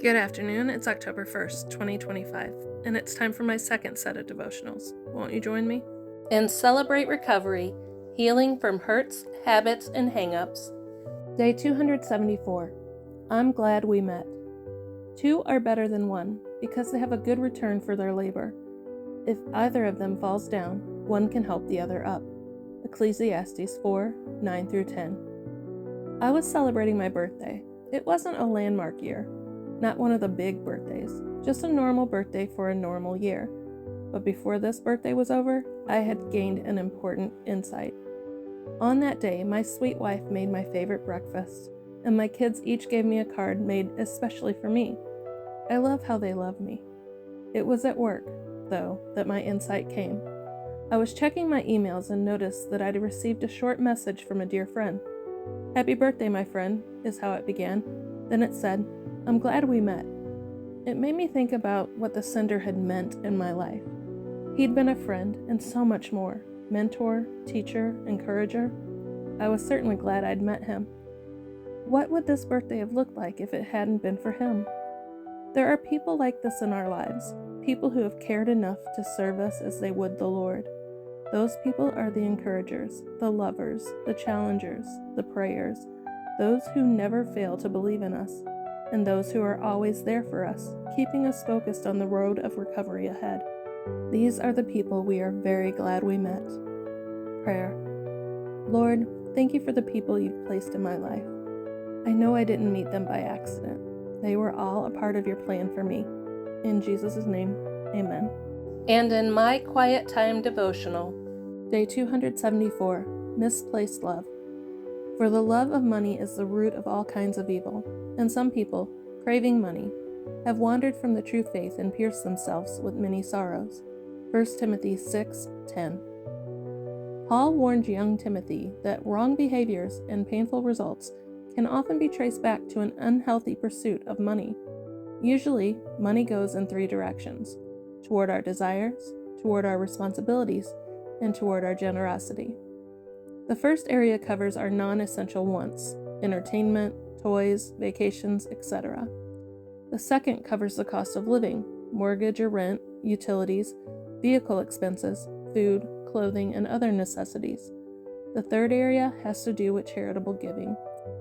Good afternoon, it's October 1st, 2025, and it's time for my second set of devotionals. Won't you join me? And celebrate recovery, healing from hurts, habits, and hang-ups. Day 274. I'm glad we met. Two are better than one, because they have a good return for their labor. If either of them falls down, one can help the other up. Ecclesiastes 4:9-10. I was celebrating my birthday. It wasn't a landmark year. Not one of the big birthdays, just a normal birthday for a normal year. But before this birthday was over, I had gained an important insight. On that day, my sweet wife made my favorite breakfast, and my kids each gave me a card made especially for me. I love how they love me. It was at work, though, that my insight came. I was checking my emails and noticed that I'd received a short message from a dear friend. "Happy birthday, my friend," is how it began. Then it said, "I'm glad we met." It made me think about what the sender had meant in my life. He'd been a friend and so much more. Mentor, teacher, encourager. I was certainly glad I'd met him. What would this birthday have looked like if it hadn't been for him? There are people like this in our lives, people who have cared enough to serve us as they would the Lord. Those people are the encouragers, the lovers, the challengers, the prayers, those who never fail to believe in us, and those who are always there for us, keeping us focused on the road of recovery ahead. These are the people we are very glad we met. Prayer. Lord, thank you for the people you've placed in my life. I know I didn't meet them by accident. They were all a part of your plan for me. In Jesus' name, amen. And in my quiet time devotional, Day 274, Misplaced Love. For the love of money is the root of all kinds of evil, and some people, craving money, have wandered from the true faith and pierced themselves with many sorrows. 1 Timothy 6:10. Paul warned young Timothy that wrong behaviors and painful results can often be traced back to an unhealthy pursuit of money. Usually, money goes in three directions: toward our desires, toward our responsibilities, and toward our generosity. The first area covers our non-essential wants: entertainment, toys, vacations, etc. The second covers the cost of living: mortgage or rent, utilities, vehicle expenses, food, clothing, and other necessities. The third area has to do with charitable giving: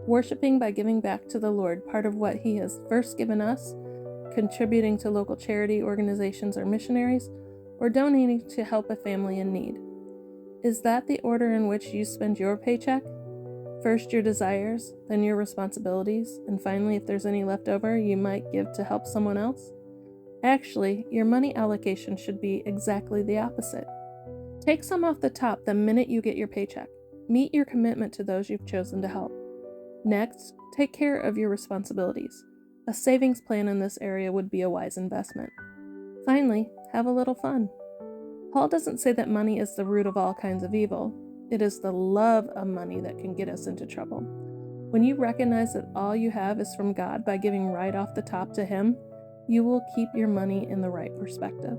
worshiping by giving back to the Lord part of what He has first given us, contributing to local charity organizations or missionaries, or donating to help a family in need. Is that the order in which you spend your paycheck? First your desires, then your responsibilities, and finally, if there's any left over, you might give to help someone else? Actually, your money allocation should be exactly the opposite. Take some off the top the minute you get your paycheck. Meet your commitment to those you've chosen to help. Next, take care of your responsibilities. A savings plan in this area would be a wise investment. Finally, have a little fun. Paul doesn't say that money is the root of all kinds of evil. It is the love of money that can get us into trouble. When you recognize that all you have is from God by giving right off the top to Him, you will keep your money in the right perspective.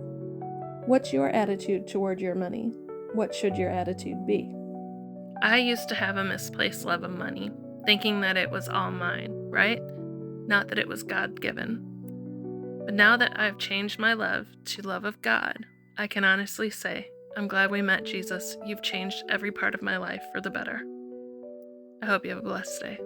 What's your attitude toward your money? What should your attitude be? I used to have a misplaced love of money, thinking that it was all mine, right? Not that it was God-given. But now that I've changed my love to love of God, I can honestly say, I'm glad we met, Jesus. You've changed every part of my life for the better. I hope you have a blessed day.